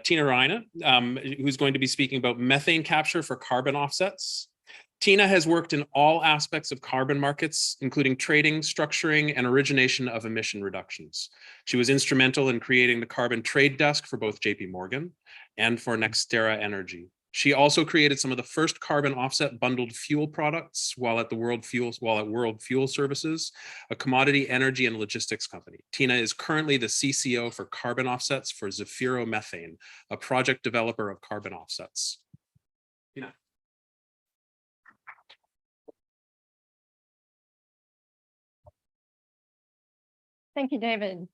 Tina Reine, who's going to be speaking about methane capture for carbon offsets. Tina has worked in all aspects of carbon markets, including trading, structuring, and origination of emission reductions. She was instrumental in creating the carbon trade desk for both JP Morgan and for Nextera Energy. She also created some of the first carbon offset bundled fuel products while at World Fuel Services, a commodity energy and logistics company. Tina is currently the CCO for carbon offsets for Zefiro Methane, a project developer of carbon offsets. Tina. Thank you, David.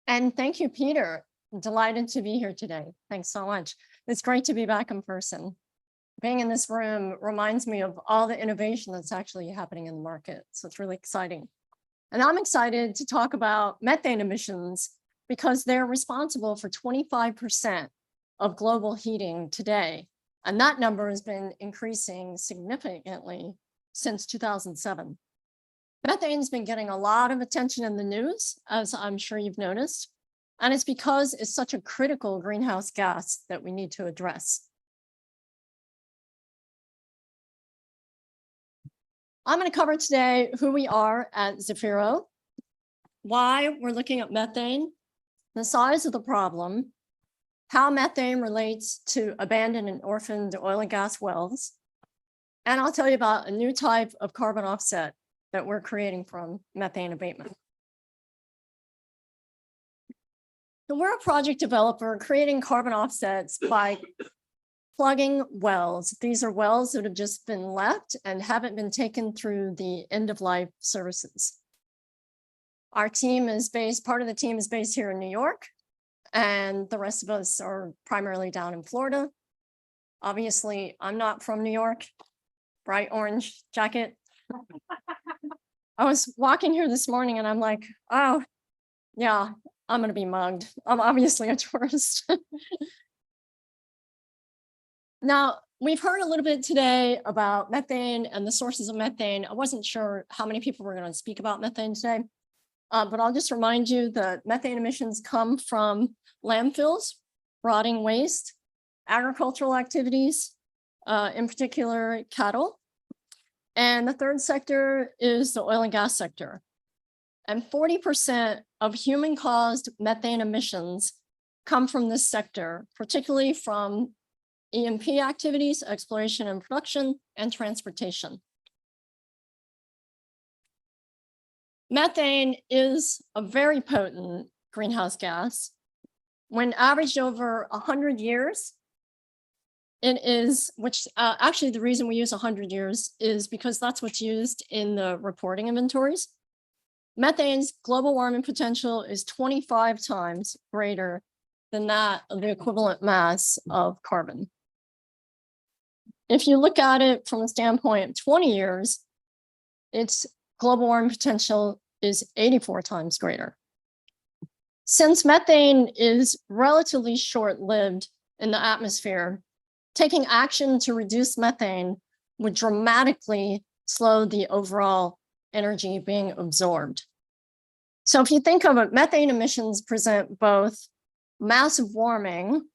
And thank you, Peter. I'm delighted to be here today. Thanks so much. It's great to be back in person. Being in this room reminds me of all the innovation that's actually happening in the market. So it's really exciting. And I'm excited to talk about methane emissions because they're responsible for 25% of global heating today. And that number has been increasing significantly since 2007. Methane's been getting a lot of attention in the news, as I'm sure you've noticed, and it's because it's such a critical greenhouse gas that we need to address. I'm going to cover today who we are at Zefiro, why we're looking at methane, the size of the problem, how methane relates to abandoned and orphaned oil and gas wells, and I'll tell you about a new type of carbon offset that we're creating from methane abatement. So we're a project developer creating carbon offsets by plugging wells. These are wells that have just been left and haven't been taken through the end-of-life services. Our team is based, part of the team is based here in New York, and the rest of us are primarily down in Florida. Obviously, I'm not from New York, bright orange jacket. I was walking here this morning and I'm like, oh, yeah, I'm going to be mugged. I'm obviously a tourist. Now, we've heard a little bit today about methane and the sources of methane. I wasn't sure how many people were going to speak about methane today, but I'll just remind you that methane emissions come from landfills, rotting waste, agricultural activities, in particular cattle. And the third sector is the oil and gas sector. And 40% of human-caused methane emissions come from this sector, particularly from E&P activities, exploration and production, and transportation. Methane is a very potent greenhouse gas. When averaged over 100 years, it is, which actually the reason we use 100 years is because that's what's used in the reporting inventories. Methane's global warming potential is 25 times greater than that of the equivalent mass of carbon. If you look at it from a standpoint of 20 years, its global warming potential is 84 times greater. Since methane is relatively short-lived in the atmosphere, taking action to reduce methane would dramatically slow the overall energy being absorbed. So if you think of it, methane emissions present both massive warming,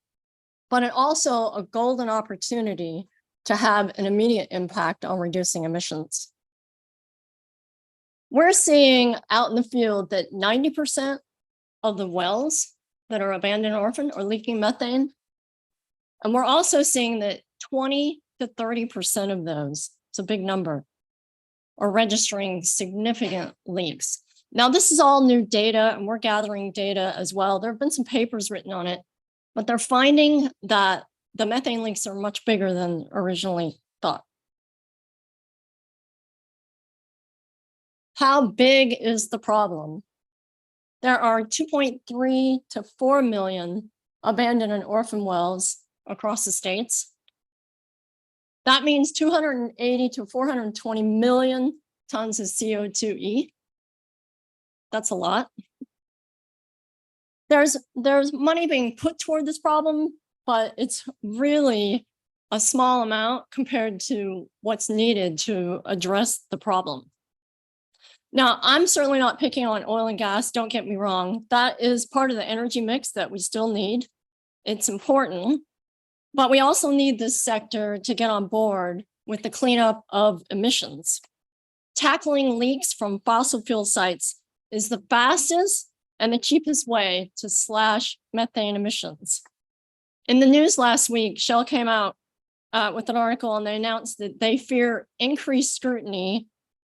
but it also a golden opportunity to have an immediate impact on reducing emissions. We're seeing out in the field that 90% of the wells that are abandoned and orphaned are leaking methane. And we're also seeing that 20 to 30% of those, it's a big number, are registering significant leaks. Now, this is all new data, and we're gathering data as well. There have been some papers written on it, but they're finding that the methane leaks are much bigger than originally thought. How big is the problem? There are 2.3 to 4 million abandoned and orphan wells across the states. That means 280 to 420 million tons of CO2e. That's a lot. There's money being put toward this problem, but it's really a small amount compared to what's needed to address the problem. Now, I'm certainly not picking on oil and gas, don't get me wrong. That is part of the energy mix that we still need it's important, but we also need this sector to get on board with the cleanup of emissions. Tackling leaks from fossil fuel sites is the fastest and the cheapest way to slash methane emissions. In the news last week, Shell came out with an article and they announced that they fear increased scrutiny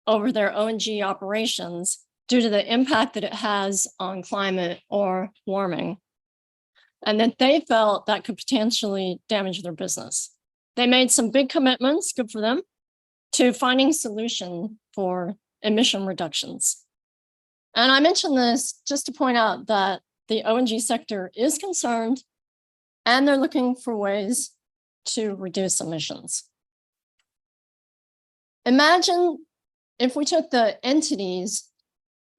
over their O&G operations due to the impact that it has on climate or warming, and that they felt that could potentially damage their business. They made some big commitments, good for them, to finding a solution for emission reductions. And I mention this just to point out that the O&G sector is concerned and they're looking for ways to reduce emissions. Imagine if we took the entities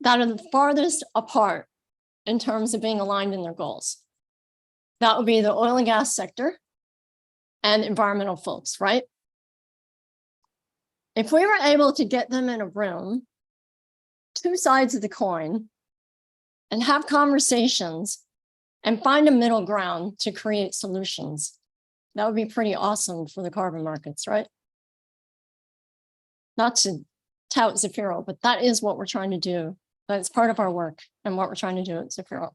that are the farthest apart in terms of being aligned in their goals. That would be the oil and gas sector and environmental folks, right? If we were able to get them in a room, two sides of the coin, and have conversations and find a middle ground to create solutions, that would be pretty awesome for the carbon markets, right? Not to tout Zefiro, but that is what we're trying to do. That's part of our work and what we're trying to do at Zefiro.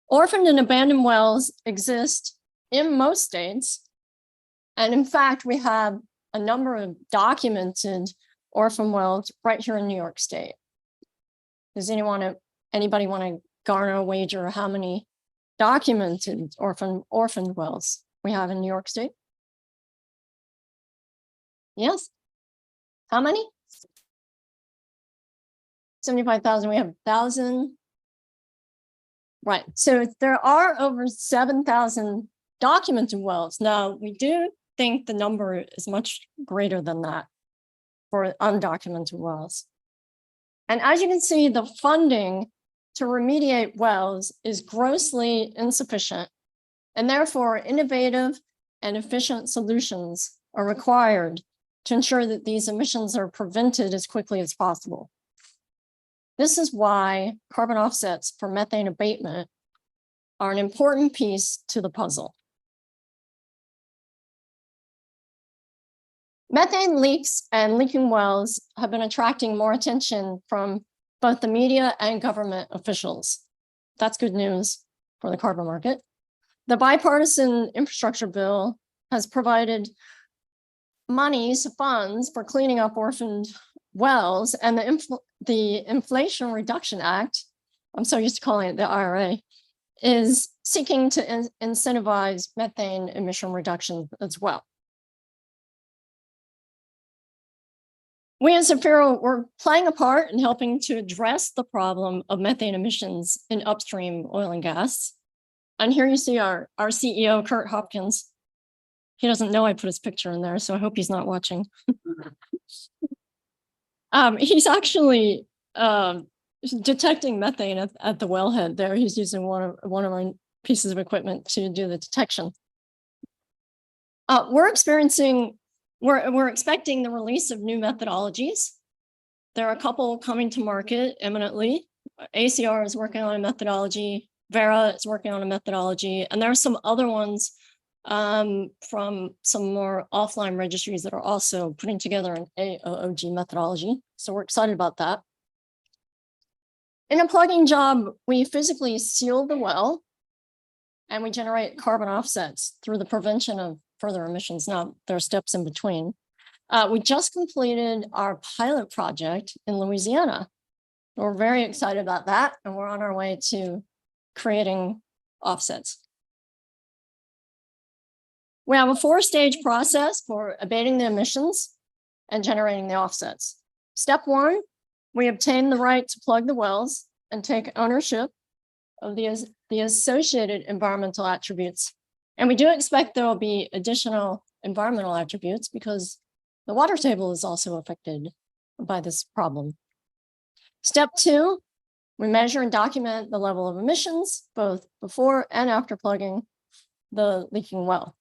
Orphaned and abandoned wells exist in most states. And in fact, we have a number of documented orphan wells right here in New York State. Does anybody want to garner a wager how many documented orphan wells we have in New York State? Yes. How many? 75,000. We have 1,000. Right. So there are over 7,000 documented wells. Now, we do think the number is much greater than that for undocumented wells. And as you can see, the funding to remediate wells is grossly insufficient, and therefore innovative and efficient solutions are required to ensure that these emissions are prevented as quickly as possible. This is why carbon offsets for methane abatement are an important piece to the puzzle. Methane leaks and leaking wells have been attracting more attention from both the media and government officials. That's good news for the carbon market. The bipartisan infrastructure bill has provided funds for cleaning up orphaned wells, and the Inflation Reduction Act, I'm so used to calling it the IRA, is seeking to incentivize methane emission reduction as well. We at Zefiro, we're playing a part in helping to address the problem of methane emissions in upstream oil and gas. And here you see our CEO, Kurt Hopkins. He doesn't know I put his picture in there, so I hope he's not watching. He's actually detecting methane at the wellhead there. He's using one of our pieces of equipment to do the detection. We're expecting the release of new methodologies. There are a couple coming to market imminently. ACR is working on a methodology. Vera is working on a methodology. And there are some other ones from some more offline registries that are also putting together an AOOG methodology. So we're excited about that. In a plugging job, we physically seal the well and we generate carbon offsets through the prevention of further emissions. Now, there are steps in between. We just completed our pilot project in Louisiana. We're very excited about that, and we're on our way to creating offsets. We have a 4-stage process for abating the emissions and generating the offsets. Step 1, we obtain the right to plug the wells and take ownership of the associated environmental attributes. And we do expect there will be additional environmental attributes because the water table is also affected by this problem. Step 2, we measure and document the level of emissions, both before and after plugging the leaking well.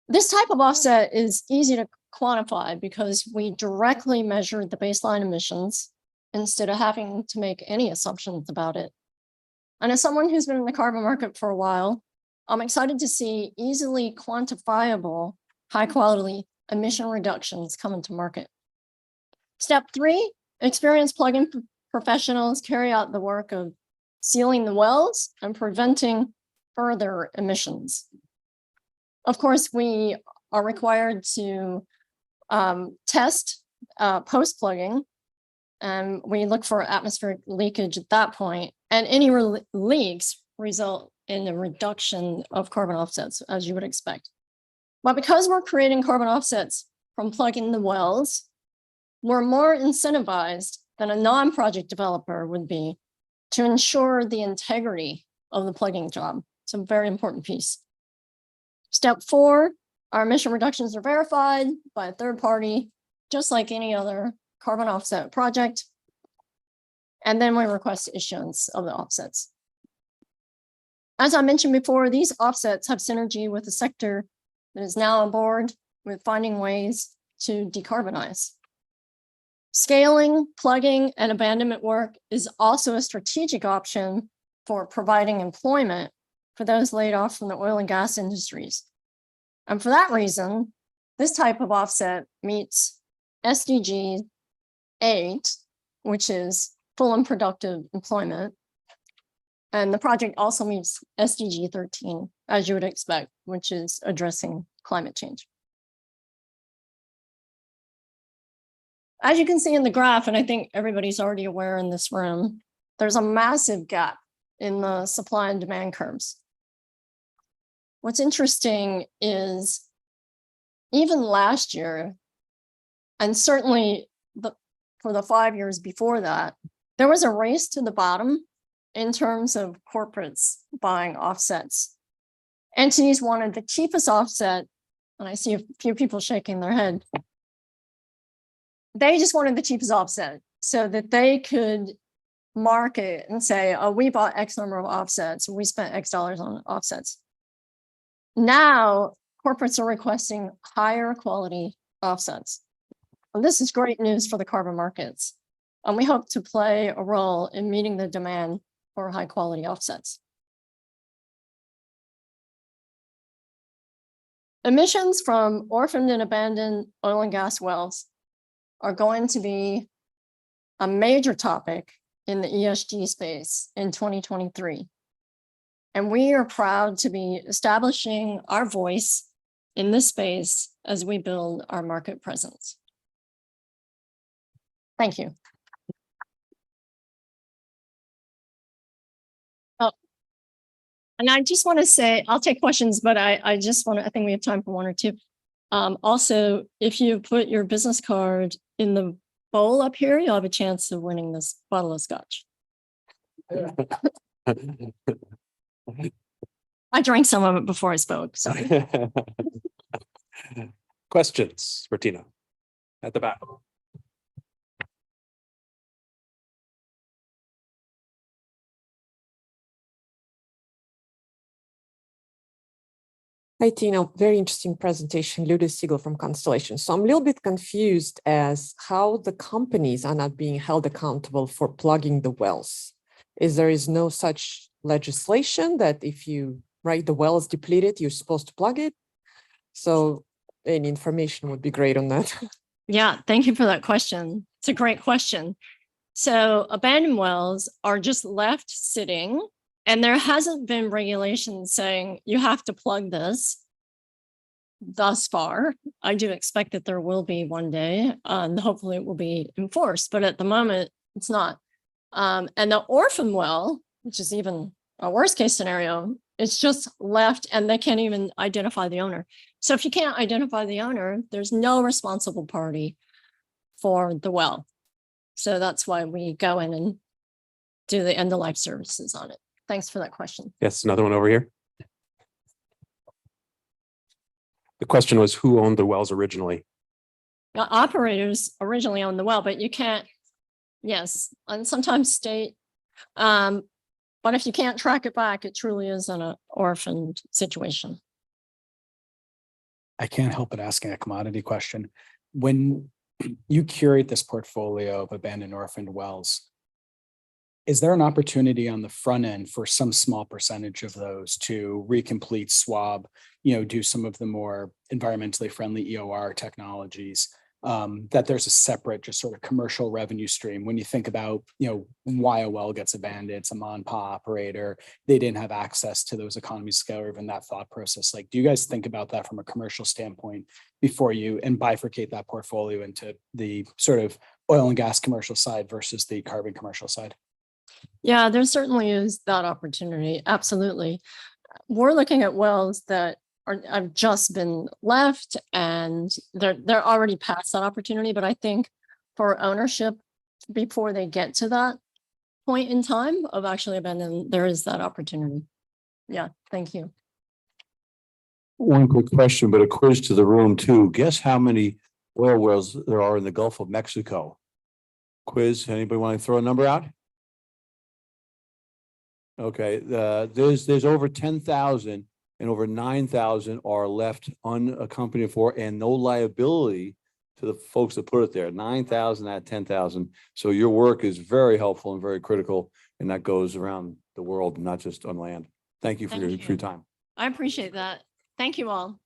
This type of offset is easy to quantify because we directly measure the baseline emissions instead of having to make any assumptions about it. And as someone who's been in the carbon market for a while, I'm excited to see easily quantifiable, high quality emission reductions come into market. Step 3, experienced plugin professionals carry out the work of sealing the wells and preventing further emissions. Of course, we are required to test post-plugging, and we look for atmospheric leakage at that point, and any leaks result in a reduction of carbon offsets, as you would expect. But because we're creating carbon offsets from plugging the wells, we're more incentivized than a non-project developer would be to ensure the integrity of the plugging job. It's a very important piece. Step 4, our emission reductions are verified by a third party, just like any other carbon offset project. And then we request issuance of the offsets. As I mentioned before, these offsets have synergy with the sector that is now on board with finding ways to decarbonize. Scaling, plugging, and abandonment work is also a strategic option for providing employment for those laid off from the oil and gas industries. And for that reason, this type of offset meets SDG 8, which is full and productive employment. And the project also meets SDG 13, as you would expect, which is addressing climate change. As you can see in the graph, and I think everybody's already aware in this room, there's a massive gap in the supply and demand curves. What's interesting is even last year, and certainly for the 5 years before that, there was a race to the bottom in terms of corporates buying offsets. Entities wanted the cheapest offset, and I see a few people shaking their head. They just wanted the cheapest offset so that they could market and say, oh, we bought X number of offsets, we spent X dollars on offsets. Now, corporates are requesting higher quality offsets. And this is great news for the carbon markets. And we hope to play a role in meeting the demand for high quality offsets. Emissions from orphaned and abandoned oil and gas wells are going to be a major topic in the ESG space in 2023. And we are proud to be establishing our voice in this space as we build our market presence. Thank you. Oh, and I just want to say, I'll take questions, but I think we have time for one or two. Also, if you put your business card in the bowl up here, you'll have a chance of winning this bottle of scotch. I drank some of it before I spoke, sorry. Questions for Tina at the back. Hi, Tina. Very interesting presentation. Luda Siegel from Constellation. So I'm a little bit confused as how the companies are not being held accountable for plugging the wells. There is no such legislation that if you the well is depleted, you're supposed to plug it. So any information would be great on that. Yeah, thank you for that question. It's a great question. So abandoned wells are just left sitting, and there hasn't been regulation saying you have to plug this thus far. I do expect that there will be one day, and hopefully it will be enforced, but at the moment it's not. And the orphan well, which is even a worst case scenario, it's just left and they can't even identify the owner. So if you can't identify the owner, there's no responsible party for the well. So that's why we go in and do the end of life services on it. Thanks for that question. Yes, another one over here. The question was, who owned the wells originally? Now, operators originally owned the well, but you can't, yes, and sometimes state, but if you can't track it back, it truly is an orphaned situation. I can't help but asking a commodity question. When you curate this portfolio of abandoned orphaned wells, Is there an opportunity on the front end for some small percentage of those to recomplete, swab, do some of the more environmentally friendly EOR technologies? That there's a separate just sort of commercial revenue stream when you think about, why a well gets abandoned, it's a mom and pop operator, they didn't have access to those economies of scale or even that thought process. Like, do you guys think about that from a commercial standpoint before you and bifurcate that portfolio into the sort of oil and gas commercial side versus the carbon commercial side? Yeah, there certainly is that opportunity. Absolutely. We're looking at wells that have just been left and they're already past that opportunity. But I think for ownership, before they get to that point in time of actually abandoning, there is that opportunity. Yeah, thank you. One quick question, but a quiz to the room too. Guess how many oil wells there are in the Gulf of Mexico? Quiz, anybody want to throw a number out? Okay, there's over 10,000 and over 9,000 are left unaccompanied for and no liability to the folks that put it there. 9,000 at 10,000. So your work is very helpful and very critical, and that goes around the world, not just on land. Thank you for Thank your you. time. I appreciate that. Thank you all.